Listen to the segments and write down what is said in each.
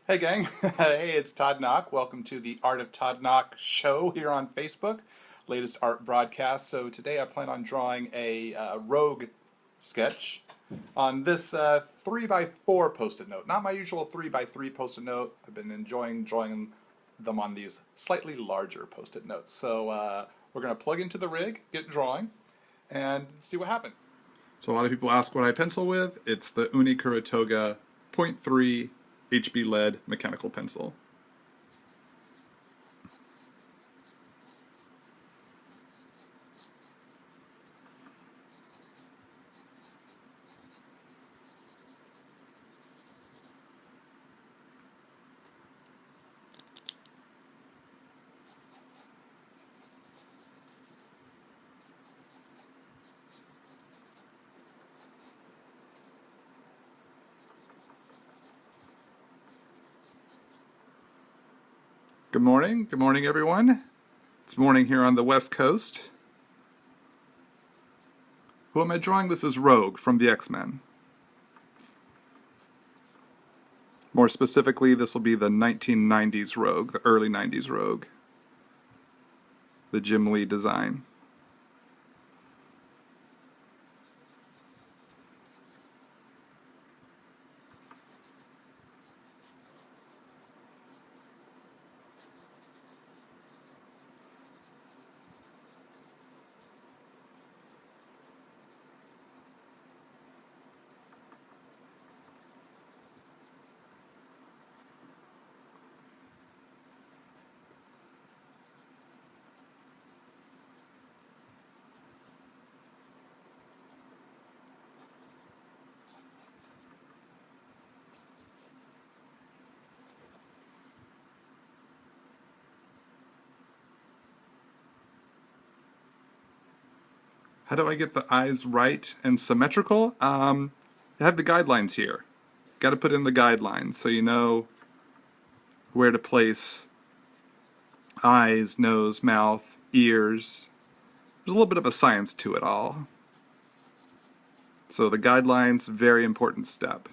Hey gang, hey, it's Todd Nauck. Welcome to the Art of Todd Nauck show here on Facebook, latest art broadcast. So today I plan on drawing a rogue sketch on this 3x4 post-it note. Not my usual 3x3 post-it note. I've been enjoying drawing them on these slightly larger post-it notes. So we're going to plug into the rig, get drawing, and see what happens. So a lot of people ask what I pencil with. It's the Uni Kuratoga .3 HB lead mechanical pencil. Good morning. Good morning, everyone. It's morning here on the West Coast. Who am I drawing? This is Rogue from the X-Men. More specifically, this will be the 1990s Rogue, the early 90s Rogue. The Jim Lee design. How do I get the eyes right and symmetrical? I have the guidelines here. Got to put in the guidelines so you know where to place eyes, nose, mouth, ears. There's a little bit of a science to it all. So the guidelines, very important step.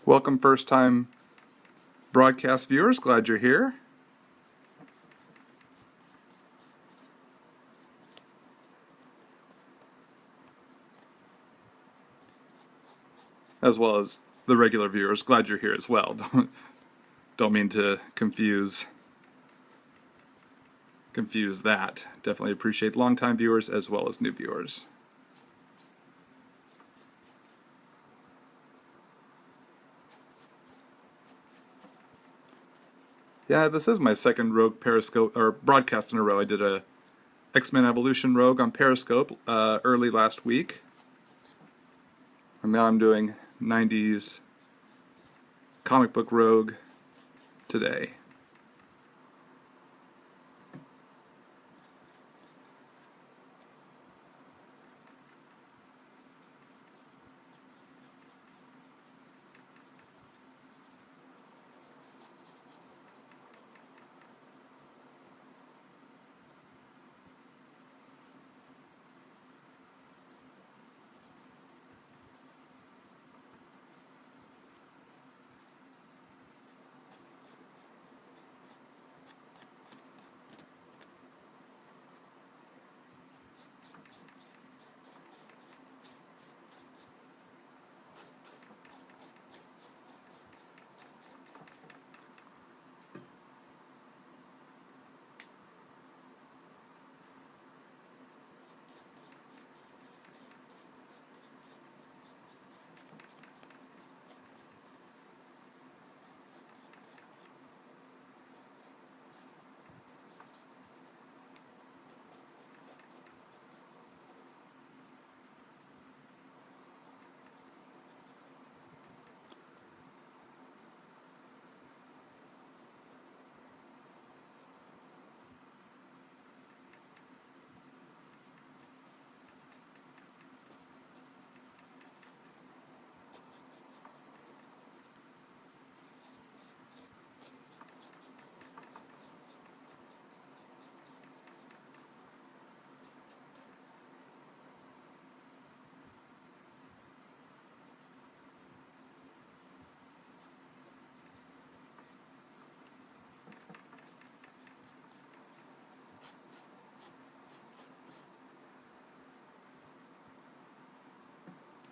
Welcome first-time broadcast viewers. Glad you're here. As well as the regular viewers. Glad you're here as well. Don't mean to confuse that. Definitely appreciate longtime viewers as well as new viewers. Yeah, this is my second Rogue Periscope or broadcast in a row. I did a X-Men Evolution Rogue on Periscope early last week. And now I'm doing 90s comic book Rogue today.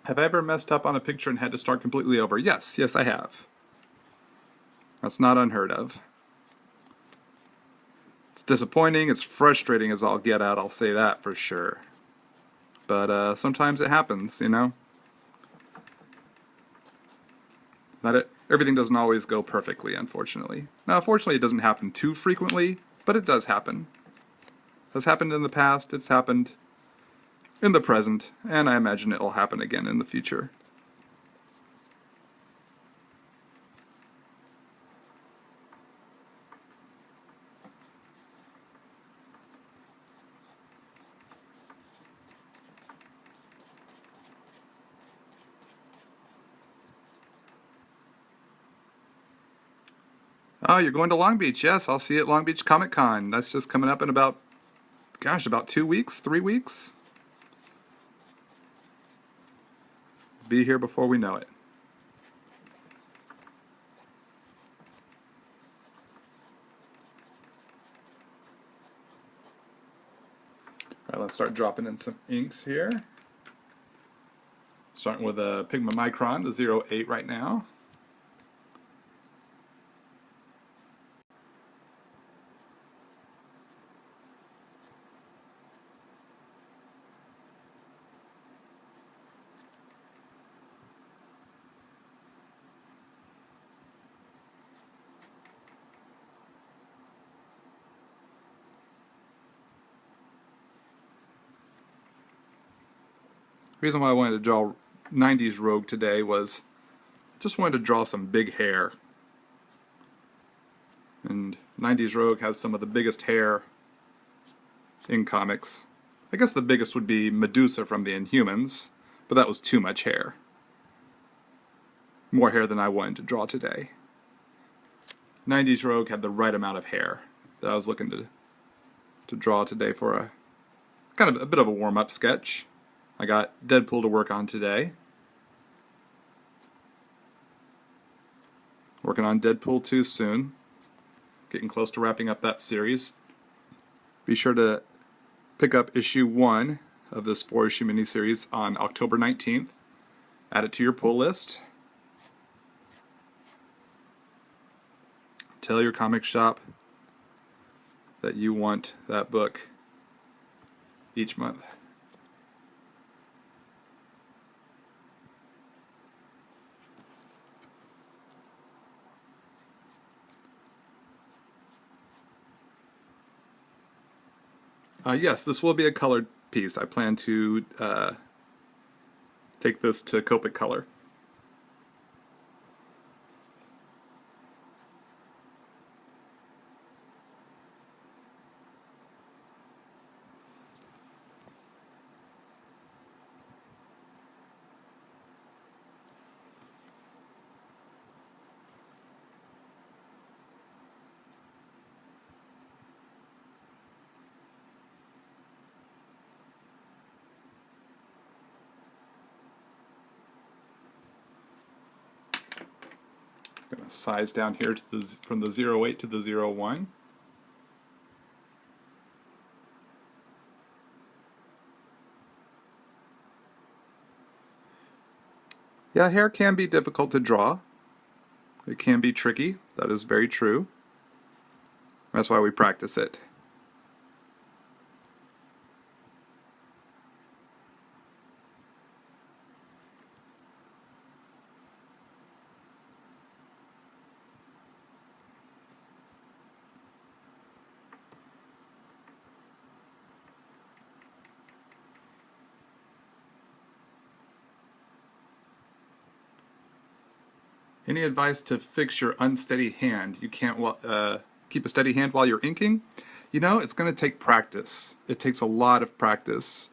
Have I ever messed up on a picture and had to start completely over? Yes, I have. That's not unheard of. It's disappointing, it's frustrating as all get out, I'll say that for sure. But sometimes it happens, you know? Everything doesn't always go perfectly, unfortunately. Now, fortunately, it doesn't happen too frequently, but it does happen. It has happened in the past, it's happened in the present, and I imagine it will happen again in the future. Oh, you're going to Long Beach. Yes, I'll see you at Long Beach Comic Con. That's just coming up in about 2 weeks, 3 weeks. Be here before we know it. All right, let's start dropping in some inks here. Starting with a Pigma Micron, the 08 right now. The reason why I wanted to draw 90s Rogue today was just wanted to draw some big hair. And 90s Rogue has some of the biggest hair in comics. I guess the biggest would be Medusa from the Inhumans, but that was too much hair. More hair than I wanted to draw today. 90s Rogue had the right amount of hair that I was looking to draw today for a kind of a bit of a warm-up sketch. I got Deadpool to work on today. Working on Deadpool 2 soon. Getting close to wrapping up that series. Be sure to pick up issue 1 of this 4-issue miniseries on October 19th. Add it to your pull list. Tell your comic shop that you want that book each month. Yes, this will be a colored piece. I plan to take this to Copic color. I'm going to size down here to from the 08 to the 01. Yeah, hair can be difficult to draw. It can be tricky. That is very true. That's why we practice it. Any advice to fix your unsteady hand? You can't keep a steady hand while you're inking? You know, it's going to take practice. It takes a lot of practice.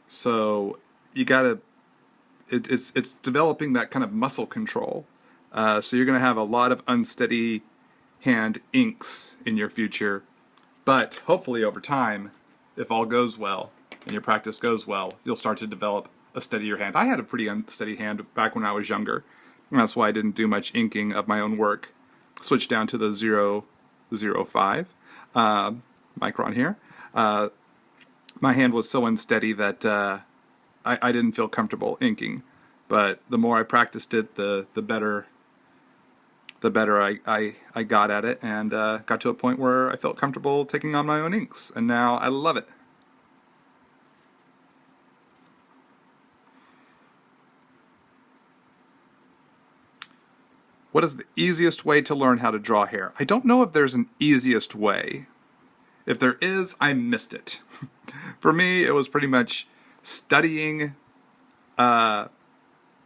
So you gotta, it's developing that kind of muscle control. So you're going to have a lot of unsteady hand inks in your future. But hopefully over time, if all goes well and your practice goes well, you'll start to develop a steadier hand. I had a pretty unsteady hand back when I was younger. And that's why I didn't do much inking of my own work. Switched down to the 005 micron here. My hand was so unsteady that I didn't feel comfortable inking. But the more I practiced it, the better I got at it, and got to a point where I felt comfortable taking on my own inks, and now I love it. What is the easiest way to learn how to draw hair? I don't know if there's an easiest way. If there is, I missed it. For me, it was pretty much studying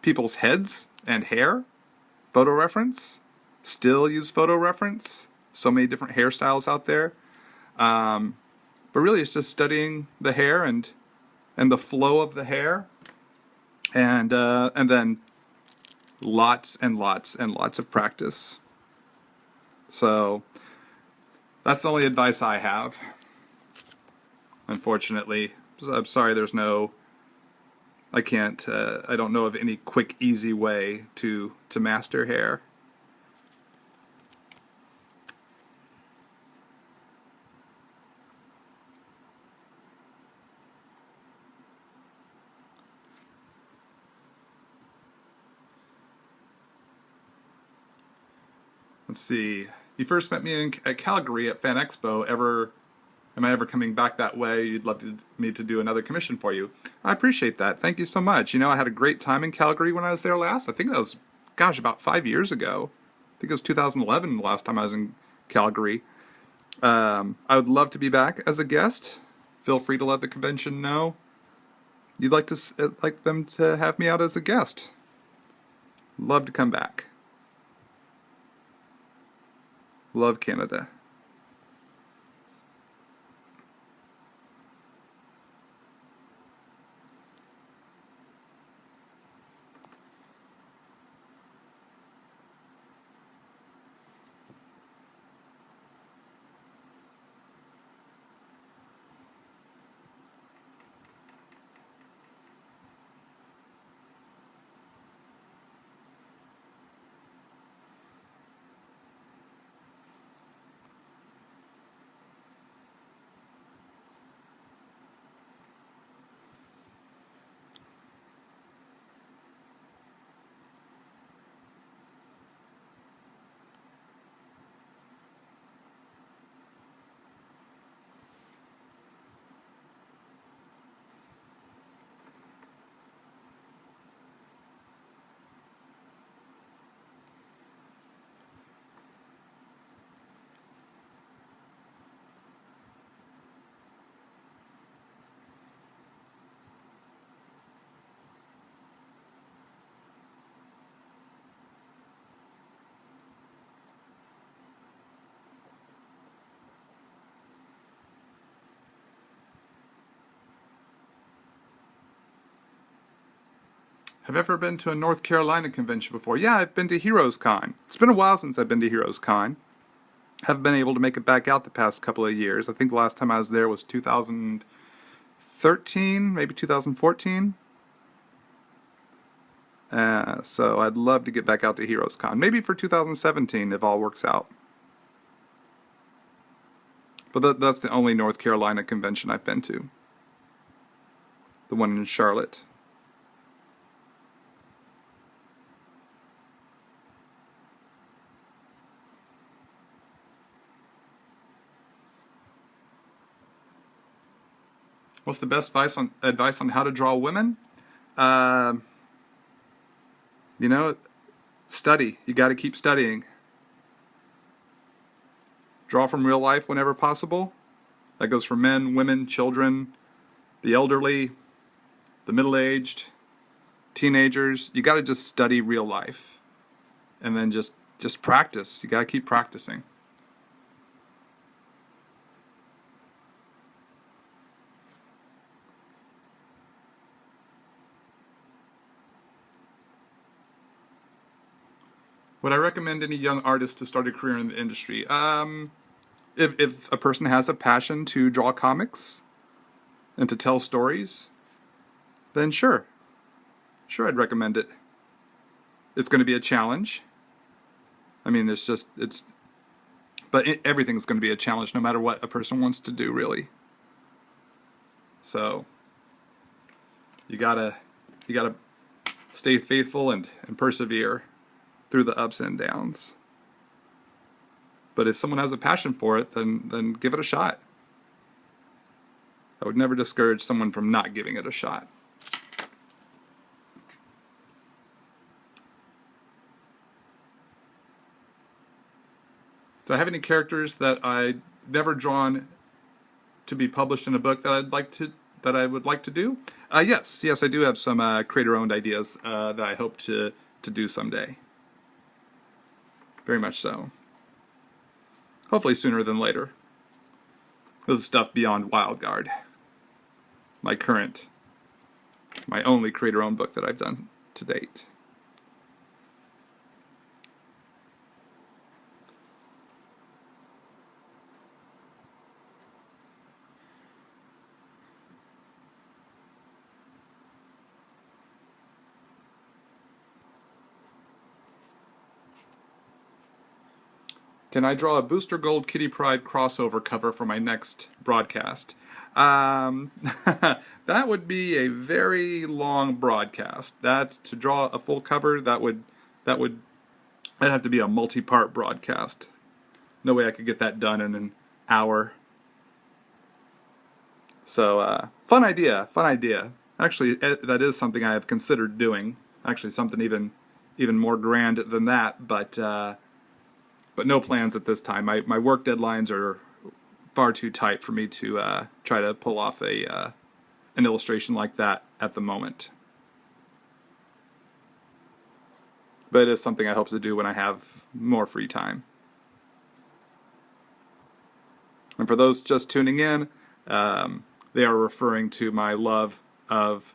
people's heads and hair, photo reference. Still use photo reference. So many different hairstyles out there. But really, it's just studying the hair and the flow of the hair, and then lots and lots and lots of practice. So that's the only advice I have. Unfortunately, I'm sorry. There's no. I can't. I don't know of any quick, easy way to master hair. Let's see. You first met me at Calgary at Fan Expo. Am I ever coming back that way? You'd love me to do another commission for you. I appreciate that. Thank you so much. You know, I had a great time in Calgary when I was there last. I think that was, gosh, about 5 years ago. I think it was 2011 the last time I was in Calgary. I would love to be back as a guest. Feel free to let the convention know you'd like them to have me out as a guest. Love to come back. Love Canada. Have you ever been to a North Carolina convention before? Yeah, I've been to Heroes Con. It's been a while since I've been to Heroes Con. Haven't been able to make it back out the past couple of years. I think the last time I was there was 2013, maybe 2014. So I'd love to get back out to Heroes Con. Maybe for 2017 if all works out. But that's the only North Carolina convention I've been to. The one in Charlotte. What's the best advice on how to draw women? You know, study. You got to keep studying. Draw from real life whenever possible. That goes for men, women, children, the elderly, the middle-aged, teenagers. You got to just study real life, and then just practice. You got to keep practicing. Would I recommend any young artist to start a career in the industry? If a person has a passion to draw comics and to tell stories, then sure. Sure, I'd recommend it. It's going to be a challenge. I mean, everything's going to be a challenge no matter what a person wants to do, really. So, You gotta stay faithful and persevere through the ups and downs. But if someone has a passion for it, then give it a shot. I would never discourage someone from not giving it a shot. Do I have any characters that I've never drawn to be published in a book that I would like to do? Yes, I do have some creator-owned ideas that I hope to do someday. Very much so. Hopefully sooner than later. This is stuff beyond Wildguard. My only creator-owned book that I've done to date. Can I draw a Booster Gold Kitty Pryde crossover cover for my next broadcast? That would be a very long broadcast. To draw a full cover, that'd have to be a multi-part broadcast. No way I could get that done in an hour. So, fun idea. Actually, that is something I have considered doing. Actually, something even more grand than that, but no plans at this time. My work deadlines are far too tight for me to try to pull off an illustration like that at the moment. But it is something I hope to do when I have more free time. And for those just tuning in, they are referring to my love of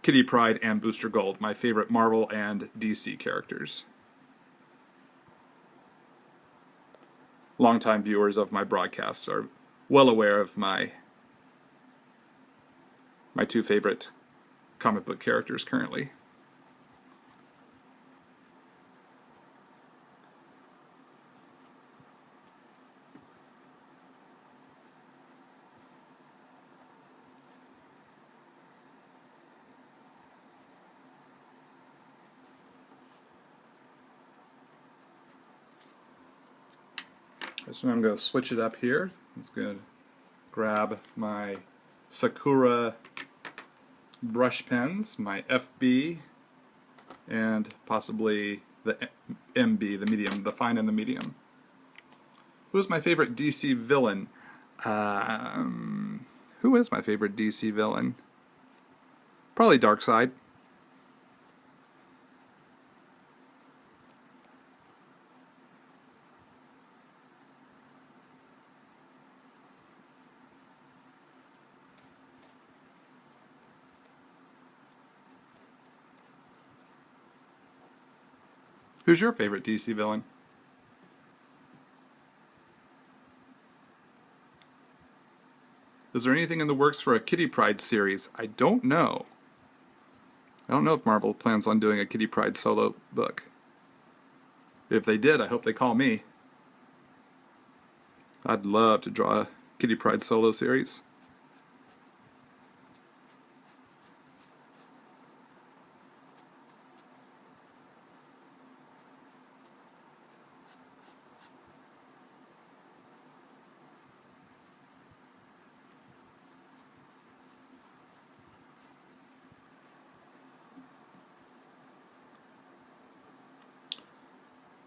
Kitty Pryde and Booster Gold, my favorite Marvel and DC characters. Longtime viewers of my broadcasts are well aware of my two favorite comic book characters currently. So I'm going to switch it up here. I'm just going to grab my Sakura brush pens, my FB, and possibly the MB, the medium, the fine and the medium. Who is my favorite DC villain? Who is my favorite DC villain? Probably Darkseid. Who's your favorite DC villain? Is there anything in the works for a Kitty Pryde series? I don't know. I don't know if Marvel plans on doing a Kitty Pryde solo book. If they did, I hope they call me. I'd love to draw a Kitty Pryde solo series.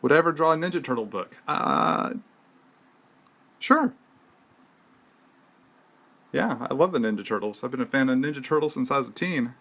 Would I ever draw a Ninja Turtle book? Sure. Yeah, I love the Ninja Turtles. I've been a fan of Ninja Turtles since I was a teen.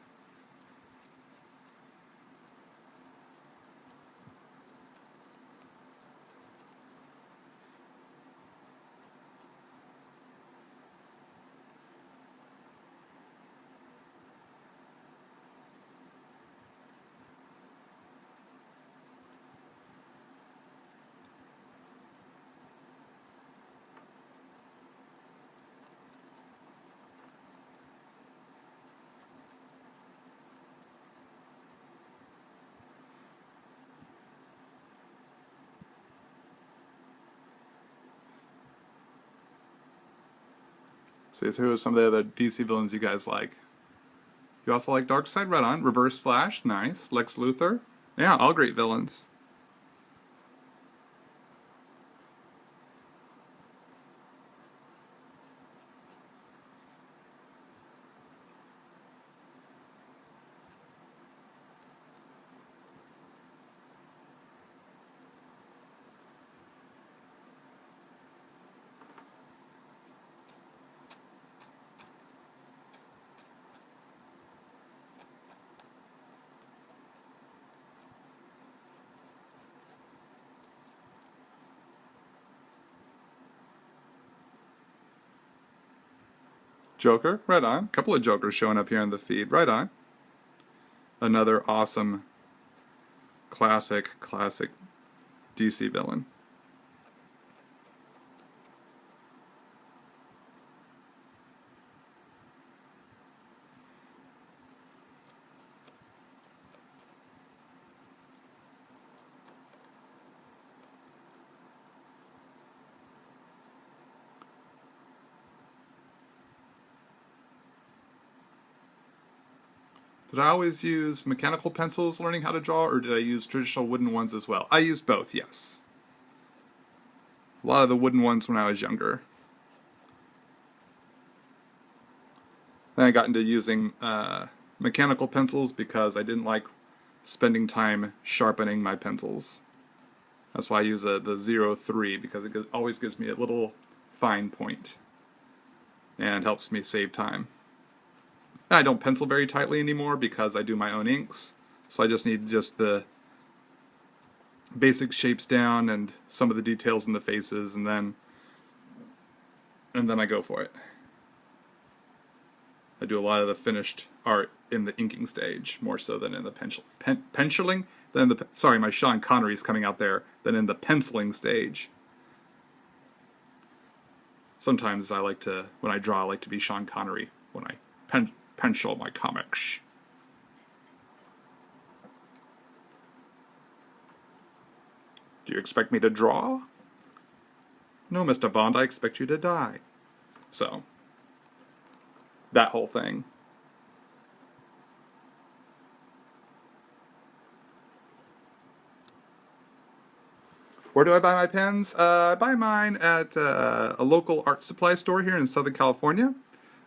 See, so who are some of the other DC villains you guys like? You also like Darkseid? Right on. Reverse Flash, nice. Lex Luthor. Yeah, all great villains. Joker, right on. A couple of Jokers showing up here in the feed, right on. Another awesome, classic DC villain. Did I always use mechanical pencils learning how to draw, or did I use traditional wooden ones as well? I used both, yes. A lot of the wooden ones when I was younger. Then I got into using mechanical pencils because I didn't like spending time sharpening my pencils. That's why I use the 03, because it always gives me a little fine point and helps me save time. I don't pencil very tightly anymore because I do my own inks, so I just need the basic shapes down and some of the details in the faces, and then I go for it. I do a lot of the finished art in the inking stage, more so than in the penciling. Sorry, my Sean Connery's coming out there. Than in the penciling stage. Sometimes I like to, when I draw, I like to be Sean Connery when I pencil my comics. Do you expect me to draw? No, Mr. Bond, I expect you to die. So, that whole thing. Where do I buy my pens? I buy mine at a local art supply store here in Southern California,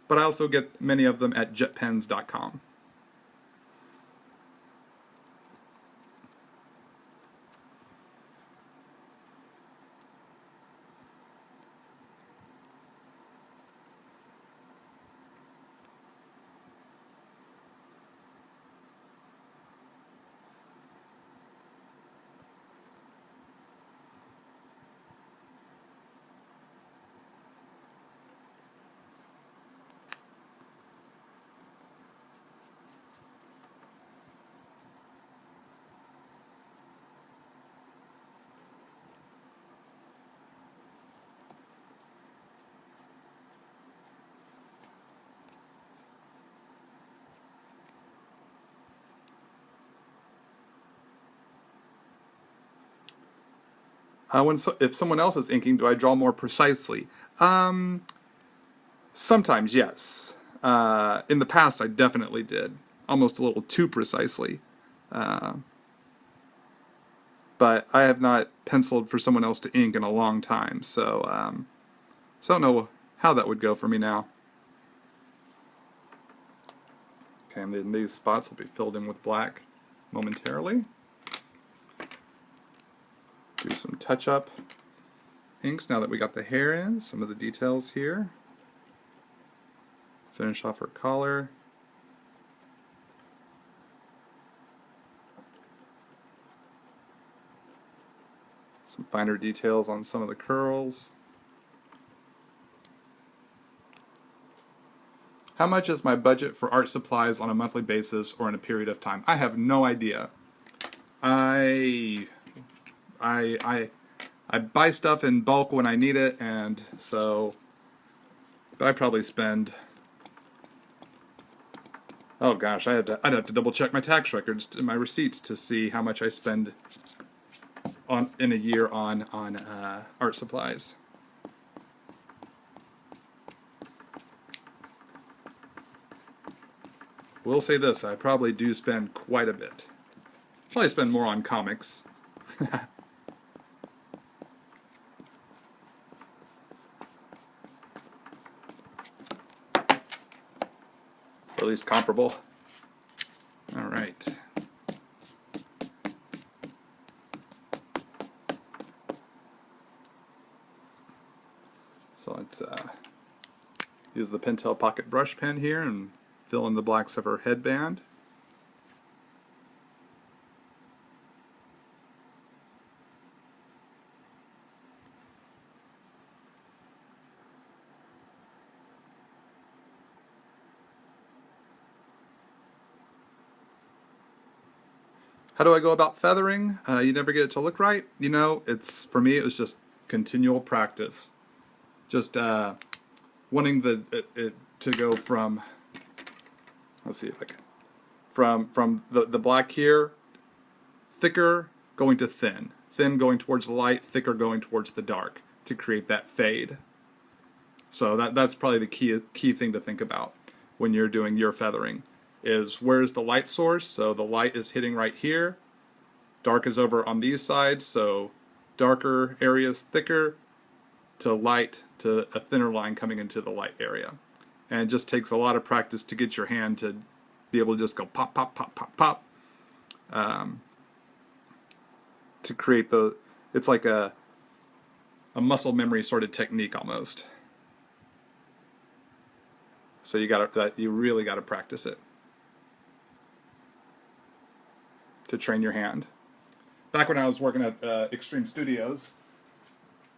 but I also get many of them at jetpens.com. If someone else is inking, do I draw more precisely? Sometimes, yes. In the past, I definitely did. Almost a little too precisely. But I have not penciled for someone else to ink in a long time, so I don't know how that would go for me now. Okay, and then these spots will be filled in with black momentarily. Do some touch-up inks now that we got the hair in, some of the details here. Finish off her collar. Some finer details on some of the curls. How much is my budget for art supplies on a monthly basis or in a period of time? I have no idea. I buy stuff in bulk when I need it, and so but I probably spend, oh gosh, I'd have to double check my tax records and my receipts to see how much I spend in a year on art supplies. Will say this, I probably do spend quite a bit. Probably spend more on comics. Or at least comparable. All right. So let's use the Pentel Pocket brush pen here and fill in the blacks of her headband. How do I go about feathering? You never get it to look right. You know, for me, it was just continual practice. Just wanting it to go from, let's see if I can, from the black here, thicker going to thin, thin going towards the light, thicker going towards the dark to create that fade. So that's probably the key thing to think about when you're doing your feathering. Is where's the light source? So the light is hitting right here. Dark is over on these sides, so darker areas thicker to light to a thinner line coming into the light area. And it just takes a lot of practice to get your hand to be able to just go pop, pop, pop, pop, pop. To create it's like a muscle memory sort of technique almost. So you really gotta practice it to train your hand. Back when I was working at Extreme Studios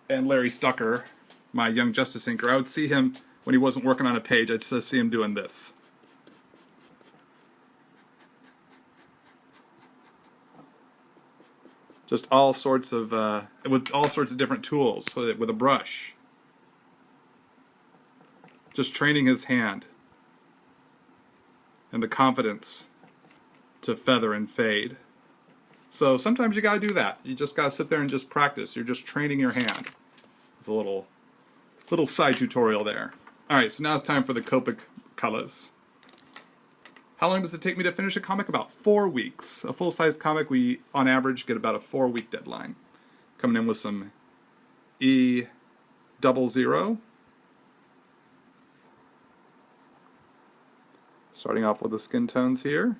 and Larry Stucker, my Young Justice inker, I would see him when he wasn't working on a page. I'd just see him doing this. Just all sorts of with all sorts of different tools, so that with a brush. Just training his hand and the confidence to feather and fade. So sometimes you gotta do that. You just gotta sit there and just practice. You're just training your hand. It's a little side tutorial there. All right, so now it's time for the Copic colors. How long does it take me to finish a comic? About 4 weeks. A full-size comic, we on average get about a 4-week deadline. Coming in with some E00. Starting off with the skin tones here.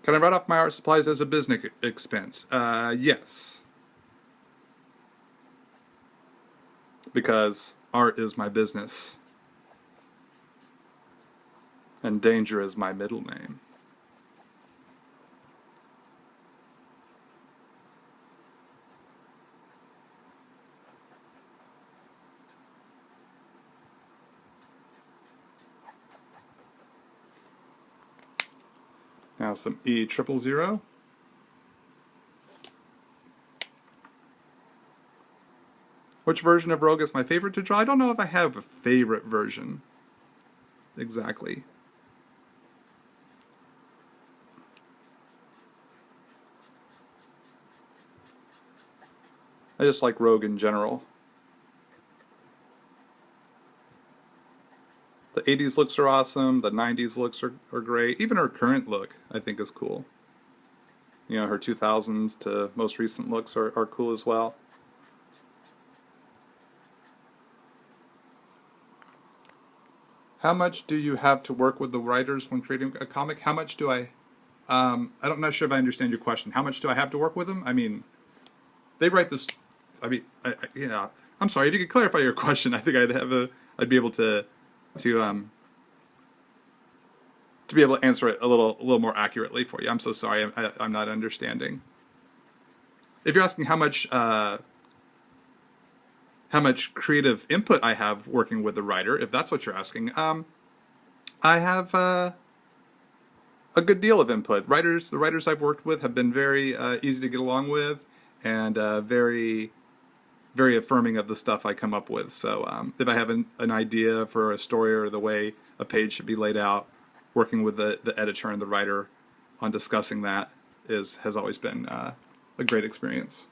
Can I write off my art supplies as a business expense? Yes. Because art is my business. And danger is my middle name. Now some E00. Which version of Rogue is my favorite to draw? I don't know if I have a favorite version. Exactly. I just like Rogue in general. The 80s looks are awesome, the 90s looks are great. Even her current look, I think, is cool. You know, her 2000s to most recent looks are cool as well. How much do you have to work with the writers when creating a comic? How much do I'm not sure if I understand your question. How much do I have to work with them? I mean, they write this, yeah. I'm sorry, if you could clarify your question, I think I'd be able to be able to answer it a little more accurately for you. I'm so sorry, I'm not understanding. If you're asking how much creative input I have working with the writer, if that's what you're asking, I have a good deal of input. The writers I've worked with have been very easy to get along with, and very, very affirming of the stuff I come up with. So if I have an idea for a story or the way a page should be laid out, working with the editor and the writer on discussing that has always been a great experience.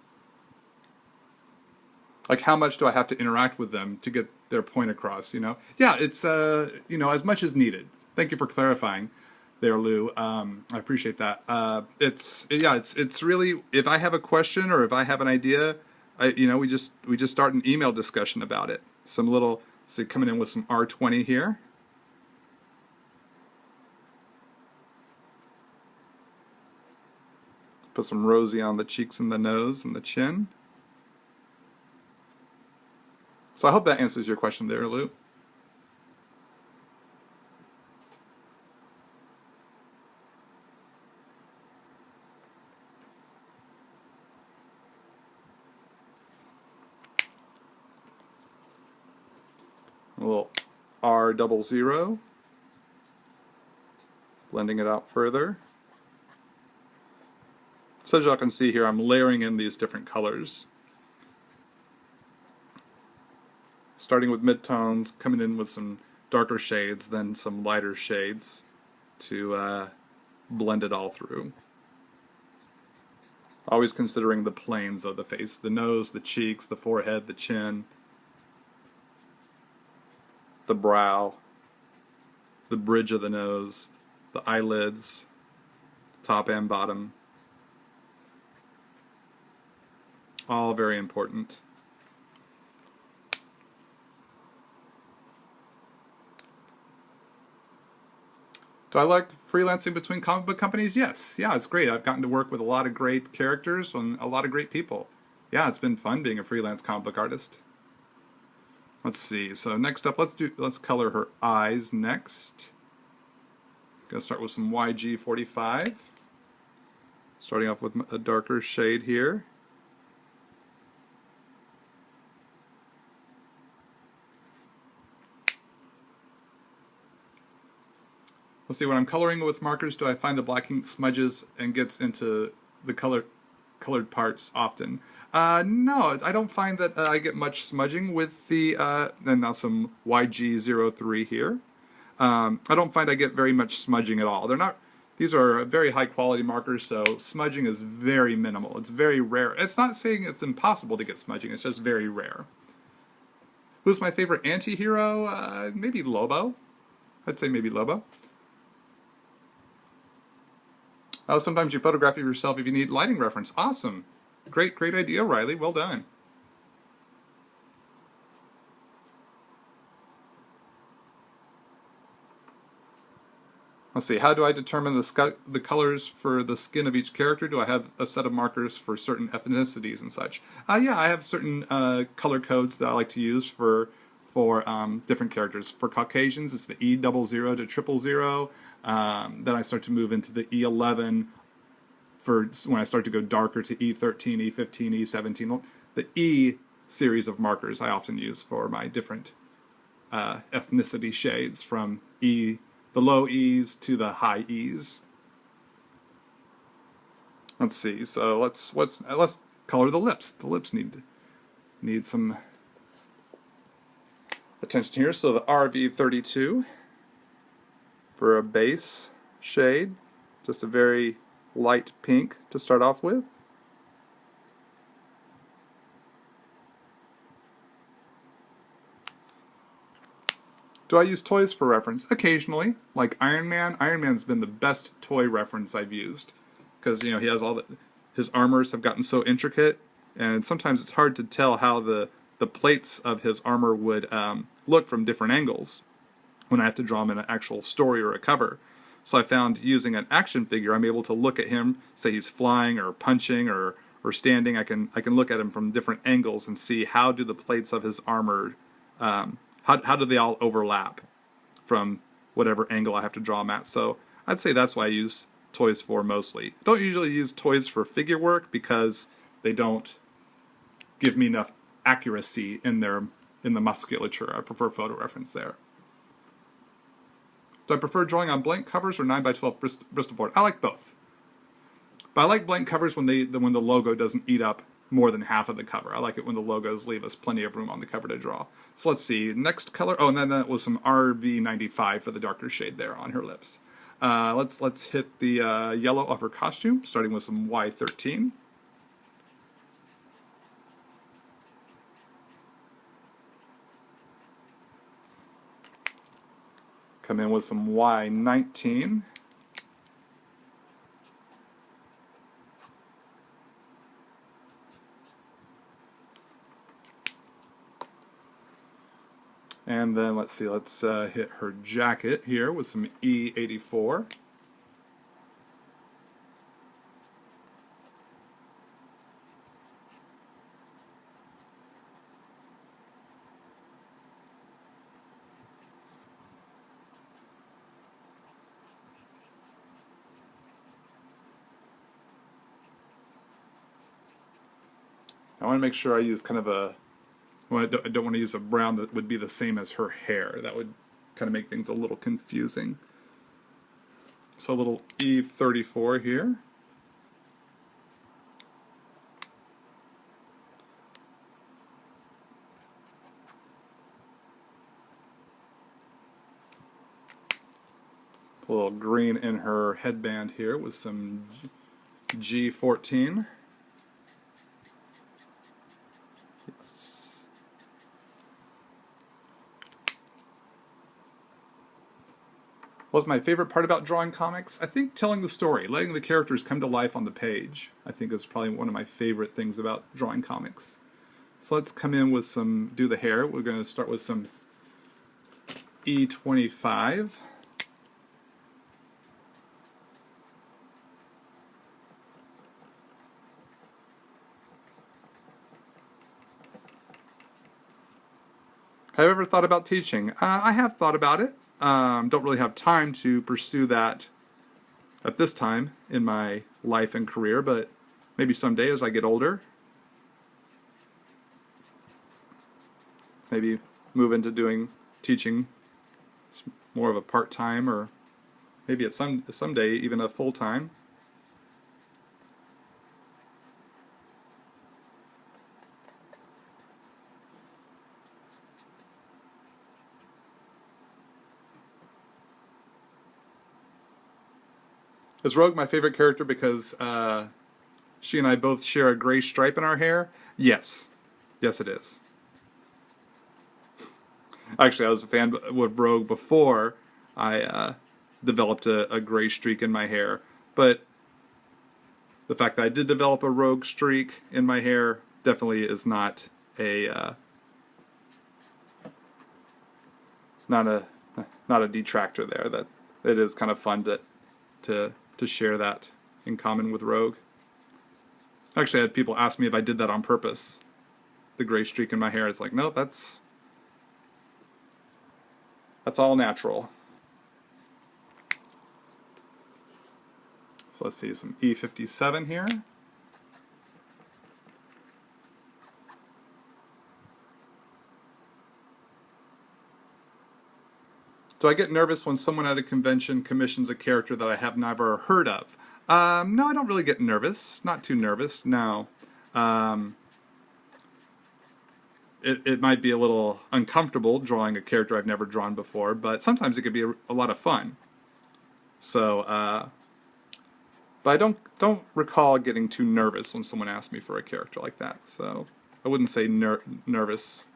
Like, how much do I have to interact with them to get their point across, you know? Yeah, it's, you know, as much as needed. Thank you for clarifying there, Lou. I appreciate that. It's really, if I have a question or if I have an idea, we just start an email discussion about it. So coming in with some R20 here. Put some rosy on the cheeks and the nose and the chin. So I hope that answers your question there, Lou. A little R00, blending it out further. So as y'all can see here, I'm layering in these different colors. Starting with midtones, coming in with some darker shades, then some lighter shades to blend it all through. Always considering the planes of the face, the nose, the cheeks, the forehead, the chin, the brow, the bridge of the nose, the eyelids, top and bottom. All very important. Do I like freelancing between comic book companies? Yes. Yeah, it's great. I've gotten to work with a lot of great characters and a lot of great people. Yeah, it's been fun being a freelance comic book artist. Let's see. So next up, let's color her eyes next. Gonna start with some YG45. Starting off with a darker shade here. Let's see, when I'm coloring with markers, do I find the black ink smudges and gets into the colored parts often? No, I don't find that I get much smudging with the, and now some YG03 here. I don't find I get very much smudging at all. These are very high quality markers, so smudging is very minimal. It's very rare. It's not saying it's impossible to get smudging, it's just very rare. Who's my favorite anti-hero? Maybe Lobo. I'd say maybe Lobo. Sometimes you photograph yourself if you need lighting reference. Awesome. Great idea, Riley. Well done. Let's see, how do I determine the colors for the skin of each character? Do I have a set of markers for certain ethnicities and such? Yeah, I have certain color codes that I like to use for different characters. For Caucasians, it's the E00 to 000. Then I start to move into the E11 for when I start to go darker to E13, E15, E17. The E series of markers I often use for my different ethnicity shades, from the low E's to the high E's. Let's see. So let's color the lips. The lips need some attention here. So the RB32 for a base shade, just a very light pink to start off with. Do I use toys for reference? Occasionally, like Iron Man. Iron Man's been the best toy reference I've used, because he has his armors have gotten so intricate, and sometimes it's hard to tell how the plates of his armor would look from different angles when I have to draw him in an actual story or a cover. So I found using an action figure, I'm able to look at him, say he's flying or punching or standing. I can look at him from different angles and see how do the plates of his armor, how do they all overlap from whatever angle I have to draw him at. So I'd say that's why I use toys for mostly. I don't usually use toys for figure work because they don't give me enough accuracy in the musculature. I prefer photo reference there. Do I prefer drawing on blank covers or 9x12 Bristol board? I like both. But I like blank covers when the logo doesn't eat up more than half of the cover. I like it when the logos leave us plenty of room on the cover to draw. So let's see. Next color. Oh, and then that was some RV95 for the darker shade there on her lips. Let's hit the yellow of her costume, starting with some Y13. Come in with some Y19. And then let's see, let's hit her jacket here with some E84. I want to make sure I use kind of a, well, I don't want to use a brown that would be the same as her hair. That would kind of make things a little confusing. So a little E34 here. A little green in her headband here with some G14. What's my favorite part about drawing comics? I think telling the story, letting the characters come to life on the page, I think is probably one of my favorite things about drawing comics. So let's come in with some, do the hair. We're going to start with some E25. Have you ever thought about teaching? I have thought about it. Don't really have time to pursue that at this time in my life and career, but maybe someday as I get older, maybe move into doing teaching more of a part-time, or maybe at someday even a full-time. Is Rogue my favorite character because she and I both share a gray stripe in our hair? Yes. Yes, it is. Actually, I was a fan of Rogue before I developed a gray streak in my hair. But the fact that I did develop a Rogue streak in my hair definitely is not a not a detractor there. That it is kind of fun to share that in common with Rogue. Actually, I had people ask me if I did that on purpose. The gray streak in my hair. It's like, no, that's all natural. So let's see, some E57 here. Do I get nervous when someone at a convention commissions a character that I have never heard of? No, I don't really get nervous. Not too nervous, no. It might be a little uncomfortable drawing a character I've never drawn before, but sometimes it could be a lot of fun. So, but I don't recall getting too nervous when someone asks me for a character like that. So I wouldn't say nervous.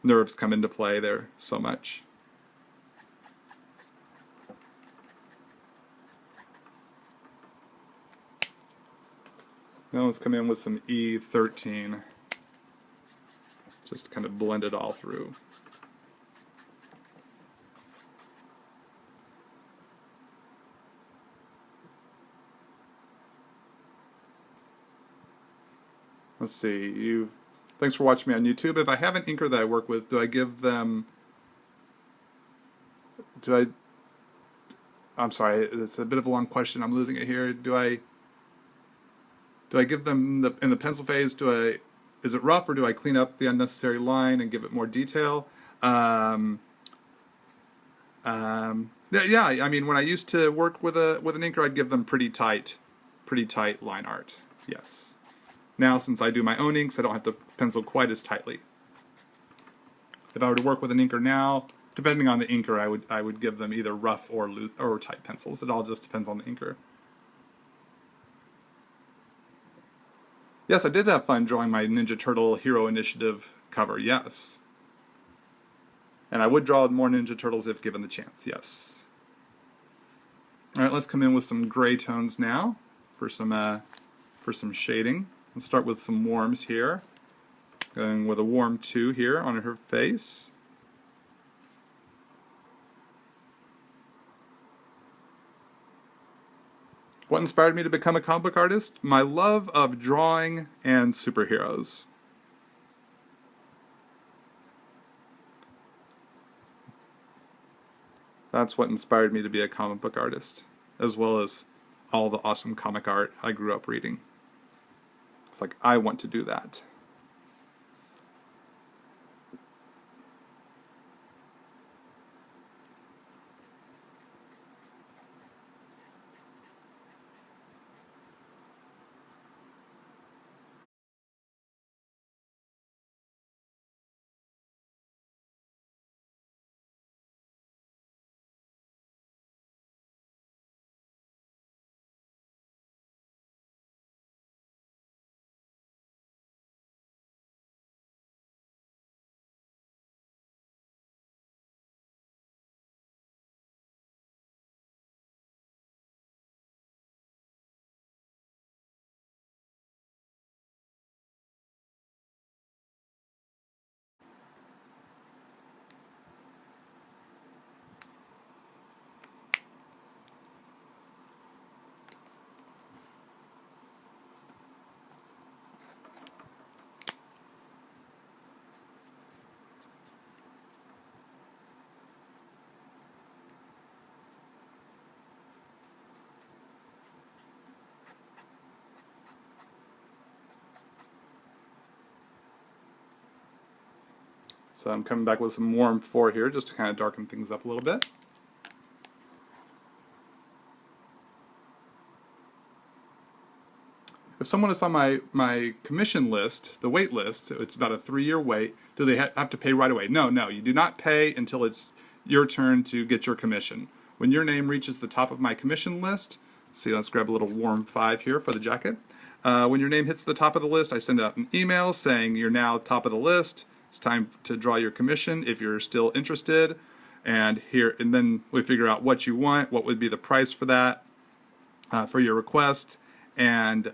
Nerves come into play there so much. Now let's come in with some E13. Just kind of blend it all through. Let's see, thanks for watching me on YouTube. If I have an inker that I work with, do I give them, I'm sorry, it's a bit of a long question, I'm losing it here. Do I give them in the pencil phase, is it rough, or do I clean up the unnecessary line and give it more detail? Yeah. I mean, when I used to work with an inker, I'd give them pretty tight line art. Yes. Now, since I do my own inks, I don't have to pencil quite as tightly. If I were to work with an inker now, depending on the inker, I would give them either rough or tight pencils. It all just depends on the inker. Yes, I did have fun drawing my Ninja Turtle Hero Initiative cover. Yes. And I would draw more Ninja Turtles if given the chance. Yes. All right, let's come in with some gray tones now for some shading. Let's start with some warms here. Going with a warm 2 here on her face. What inspired me to become a comic book artist? My love of drawing and superheroes. That's what inspired me to be a comic book artist, as well as all the awesome comic art I grew up reading. It's like, I want to do that. So I'm coming back with some warm 4 here just to kind of darken things up a little bit. If someone is on my commission list, the wait list, it's about a 3-year wait, do they have to pay right away? No, you do not pay until it's your turn to get your commission. When your name reaches the top of my commission list, see, let's grab a little warm 5 here for the jacket. When your name hits the top of the list, I send out an email saying you're now top of the list. It's time to draw your commission if you're still interested. And then we figure out what you want, what would be the price for that, for your request, and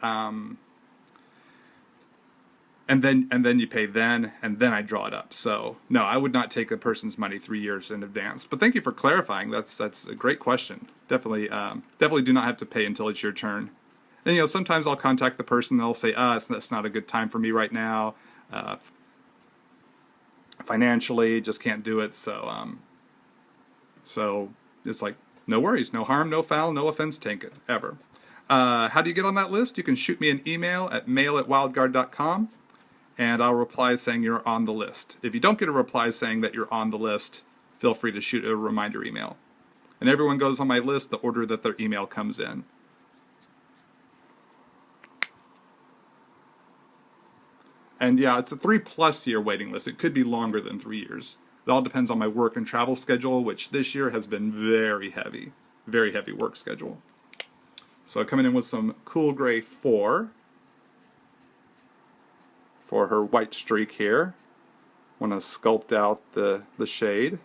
then you pay then, and then I draw it up. So no, I would not take a person's money 3 years in advance. But thank you for clarifying. That's a great question. Definitely do not have to pay until it's your turn. And sometimes I'll contact the person and they'll say, it's not a good time for me right now. Financially, just can't do it. So it's like, no worries, no harm, no foul, no offense taken, ever. How do you get on that list? You can shoot me an email at mail@wildguard.com, and I'll reply saying you're on the list. If you don't get a reply saying that you're on the list, feel free to shoot a reminder email. And everyone goes on my list the order that their email comes in. And yeah, it's a 3+ year waiting list. It could be longer than 3 years. It all depends on my work and travel schedule, which this year has been very heavy work schedule. So coming in with some cool gray 4 for her white streak here. Want to sculpt out the shade.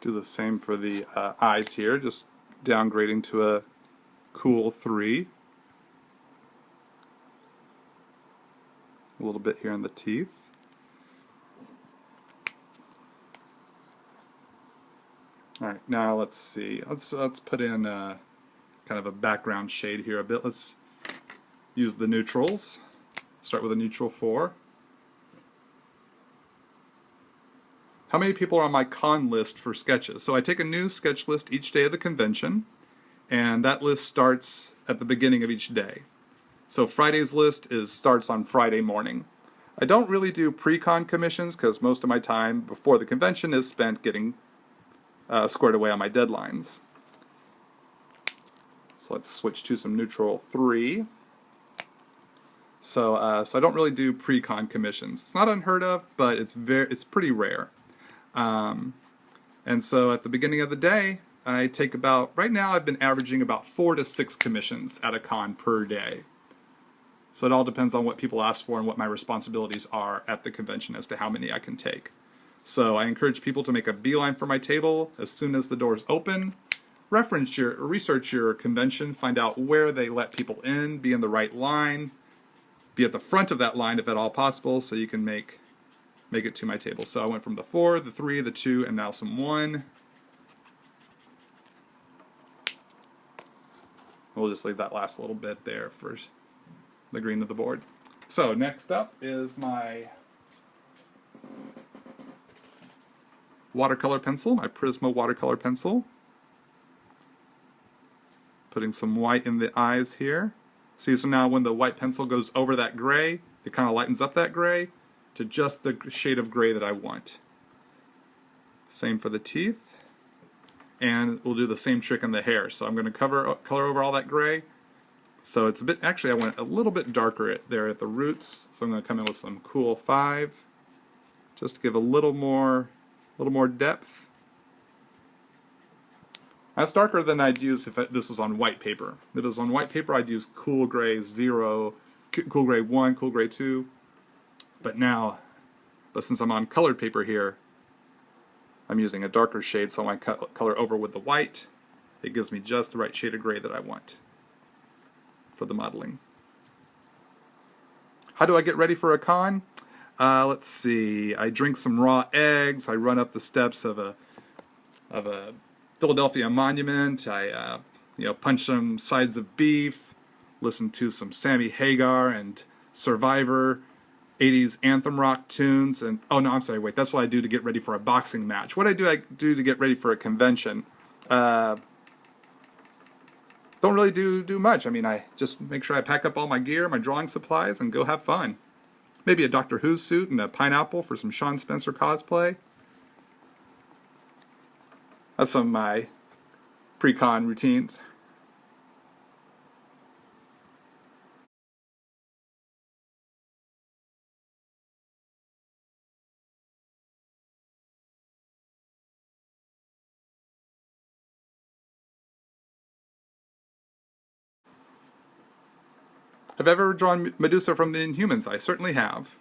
Do the same for the eyes here, just downgrading to a cool 3. A little bit here in the teeth. All right, now let's see. Let's put in kind of a background shade here a bit. Let's use the neutrals. Start with a neutral 4. how many people are on my con list for sketches. So I take a new sketch list each day of the convention, and that list starts at the beginning of each day. So Friday's list starts on Friday morning. I don't really do pre-con commissions because most of my time before the convention is spent getting squared away on my deadlines. So let's switch to some neutral 3. So I don't really do pre-con commissions. It's not unheard of, but it's pretty rare. And so at the beginning of the day, I take right now I've been averaging about 4 to 6 commissions at a con per day. So it all depends on what people ask for and what my responsibilities are at the convention as to how many I can take. So I encourage people to make a beeline for my table as soon as the doors open. Research your convention, find out where they let people in, be in the right line, be at the front of that line if at all possible, so you can make it to my table. So I went from the 4, the 3, the 2, and now some 1. We'll just leave that last little bit there for the green of the board. So next up is my watercolor pencil, my Prisma watercolor pencil. Putting some white in the eyes here. See, so now when the white pencil goes over that gray, it kind of lightens up that gray to just the shade of gray that I want. Same for the teeth. And we'll do the same trick in the hair. So I'm going to color over all that gray. So it's a bit, actually I went a little bit darker there at the roots. So I'm going to come in with some Cool 5 just to give a little more depth. That's darker than I'd use if this was on white paper. If it was on white paper, I'd use Cool Gray 0, Cool Gray 1, Cool Gray 2. But since I'm on colored paper here, I'm using a darker shade, so I color over with the white. It gives me just the right shade of gray that I want for the modeling. How do I get ready for a con? Let's see. I drink some raw eggs. I run up the steps of a Philadelphia monument. I punch some sides of beef. Listen to some Sammy Hagar and Survivor 80s anthem rock tunes. And oh no, I'm sorry. Wait, that's what I do to get ready for a boxing match. What I do to get ready for a convention. Don't really do much. I mean, I just make sure I pack up all my gear, my drawing supplies, and go have fun. Maybe a Doctor Who suit and a pineapple for some Sean Spencer cosplay. That's some of my pre-con routines. Have I ever drawn Medusa from the Inhumans? I certainly have.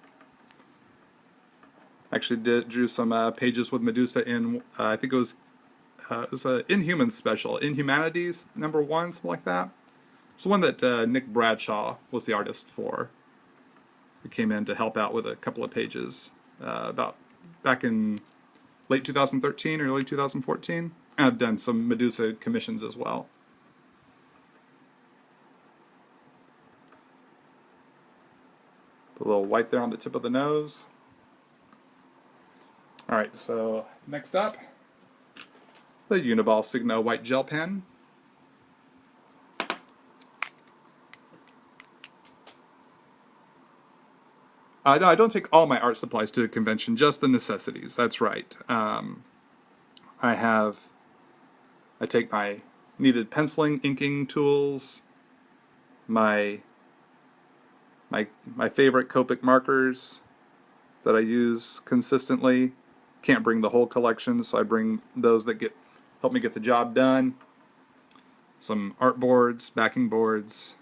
Actually drew some pages with Medusa in, I think it was an Inhumans special, Inhumanities #1, something like that. It's the one that Nick Bradshaw was the artist for. He came in to help out with a couple of pages back in late 2013 or early 2014. And I've done some Medusa commissions as well. Put a little white there on the tip of the nose. Alright, so next up, the Uniball Signo white gel pen. No, I don't take all my art supplies to a convention, just the necessities. That's right. I take my needed penciling, inking tools, my favorite Copic markers that I use consistently. Can't bring the whole collection, so I bring those that help me get the job done. Some art boards, backing boards,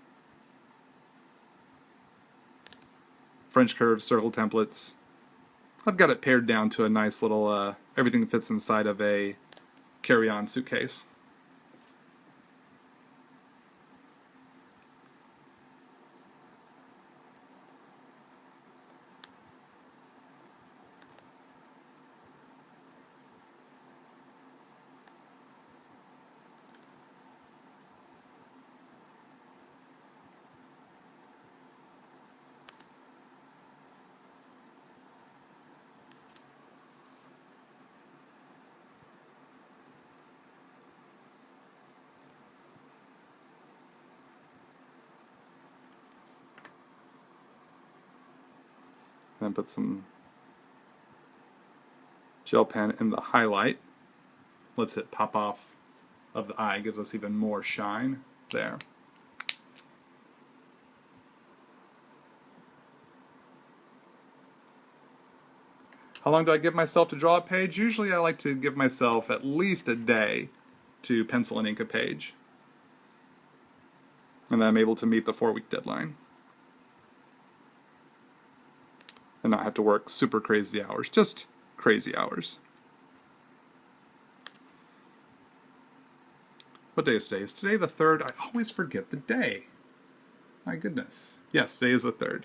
French curves, circle templates. I've got it pared down to a nice little, everything fits inside of a carry-on suitcase. Then put some gel pen in the highlight. Lets it pop off of the eye, gives us even more shine there. How long do I give myself to draw a page? Usually I like to give myself at least a day to pencil and ink a page. And then I'm able to meet the 4-week deadline. And not have to work super crazy hours, just crazy hours. What day is today? Is today the 3rd? I always forget the day. My goodness. Yes, today is the 3rd.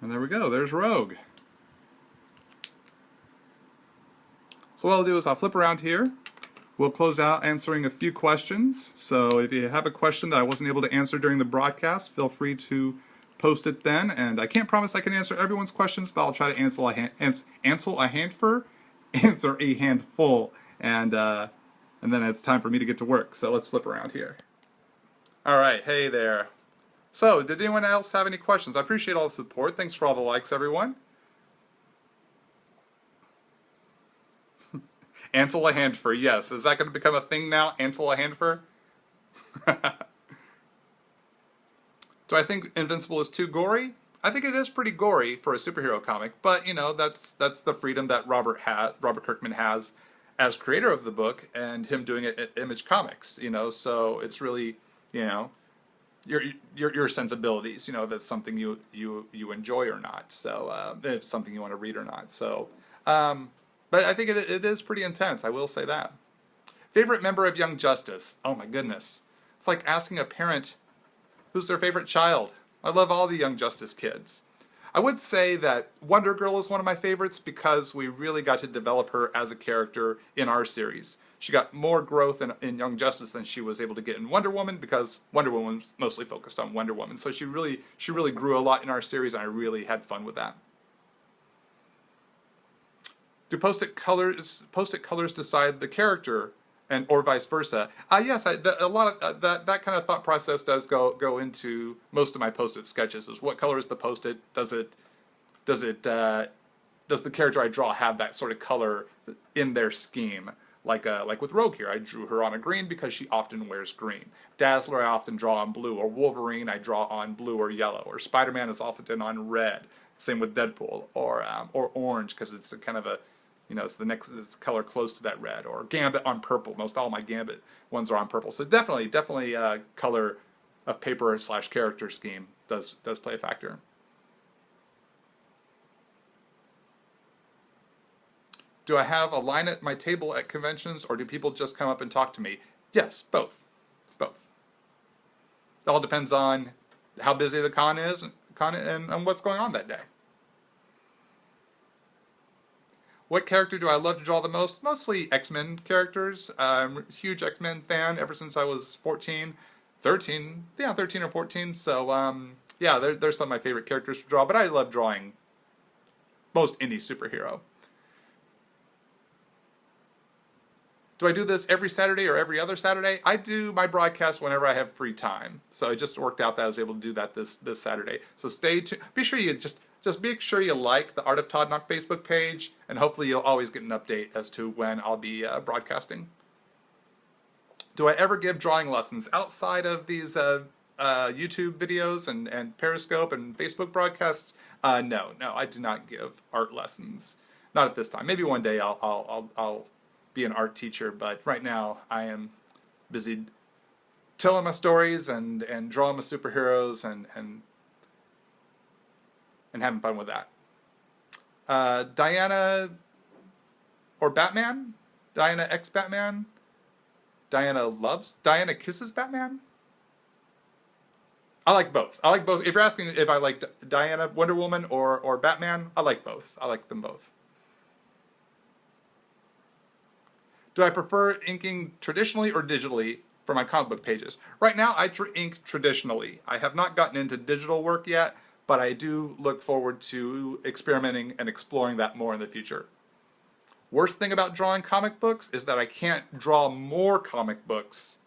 And there we go, there's Rogue. So what I'll do is I'll flip around here. We'll close out answering a few questions. So if you have a question that I wasn't able to answer during the broadcast, feel free to post it then. And I can't promise I can answer everyone's questions, but I'll try to answer a handful. And then it's time for me to get to work. So let's flip around here. All right, hey there. So, did anyone else have any questions? I appreciate all the support. Thanks for all the likes, everyone. Ansel a Handfur, yes. Is that going to become a thing now? Ansel a Handfur? Do I think Invincible is too gory? I think it is pretty gory for a superhero comic, but you know, that's the freedom that Robert Kirkman has as creator of the book, and him doing it at Image Comics. You know, so it's really, you know, your sensibilities, you know, that's something you enjoy or not. So if it's something you want to read or not. So, but I think it is pretty intense. I will say that. Favorite member of Young Justice? Oh my goodness, it's like asking a parent who's their favorite child. I love all the Young Justice kids. I would say that Wonder Girl is one of my favorites because we really got to develop her as a character in our series. She got more growth in Young Justice than she was able to get in Wonder Woman, because Wonder Woman was mostly focused on Wonder Woman. So she really grew a lot in our series, and I really had fun with that. Do post-it colors decide the character, and or vice versa? Yes, a lot of that kind of thought process does go into most of my post-it sketches. Is what color is the post-it? Does the character I draw have that sort of color in their scheme? Like with Rogue here, I drew her on a green because she often wears green. Dazzler I often draw on blue, or Wolverine I draw on blue or yellow, or Spider-Man is often on red. Same with Deadpool, or orange because it's a kind of a, you know, it's color close to that red, or Gambit on purple. Most all my Gambit ones are on purple. So definitely color of paper / character scheme does play a factor. Do I have a line at my table at conventions, or do people just come up and talk to me? Yes, both. Both. It all depends on how busy the con is and what's going on that day. What character do I love to draw the most? Mostly X-Men characters. I'm a huge X-Men fan ever since I was 13 or 14. So, yeah, they're some of my favorite characters to draw, but I love drawing most any superhero. Do I do this every Saturday or every other Saturday? I do my broadcast whenever I have free time. So it just worked out that I was able to do that this Saturday. So stay tuned. Be sure you just make sure you like the Art of Todd Nauck Facebook page, and hopefully you'll always get an update as to when I'll be broadcasting. Do I ever give drawing lessons outside of these YouTube videos and Periscope and Facebook broadcasts? No, I do not give art lessons. Not at this time. Maybe one day I'll be an art teacher, but right now I am busy telling my stories and drawing my superheroes and having fun with that. Diana or Batman? Diana X Batman? Diana kisses Batman? I like both. If you're asking if I like Diana, Wonder Woman, or Batman, I like both. I like them both. Do I prefer inking traditionally or digitally for my comic book pages? Right now, I ink traditionally. I have not gotten into digital work yet, but I do look forward to experimenting and exploring that more in the future. Worst thing about drawing comic books is that I can't draw more comic books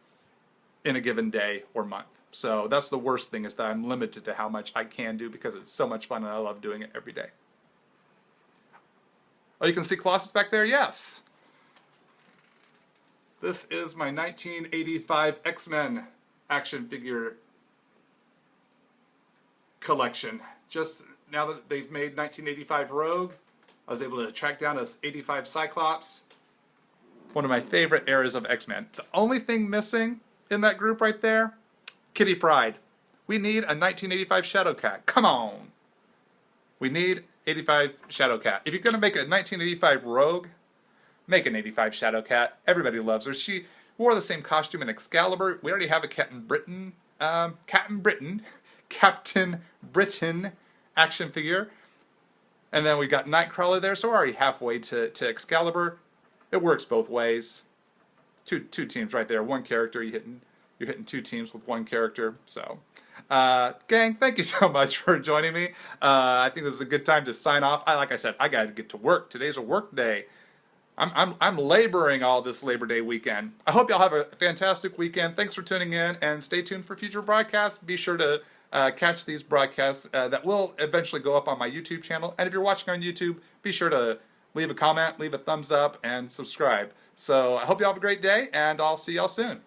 in a given day or month. So that's the worst thing, is that I'm limited to how much I can do because it's so much fun and I love doing it every day. Oh, you can see Colossus back there? Yes. This is my 1985 X-Men action figure collection. Just now that they've made 1985 Rogue, I was able to track down a 85 Cyclops. One of my favorite eras of X-Men. The only thing missing in that group right there, Kitty Pryde. We need a 1985 Shadowcat. Come on. We need 85 Shadowcat. If you're going to make a 1985 Rogue, make an 85 Shadowcat. Everybody loves her. She wore the same costume in Excalibur. We already have a Captain Britain action figure. And then we got Nightcrawler there, so we're already halfway to Excalibur. It works both ways. Two teams right there. One character, you're hitting two teams with one character. So, gang, thank you so much for joining me. I think this is a good time to sign off. Like I said, I got to get to work. Today's a work day. I'm laboring all this Labor Day weekend. I hope y'all have a fantastic weekend. Thanks for tuning in, and stay tuned for future broadcasts. Be sure to catch these broadcasts that will eventually go up on my YouTube channel. And if you're watching on YouTube, be sure to leave a comment, leave a thumbs up, and subscribe. So I hope you all have a great day, and I'll see y'all soon.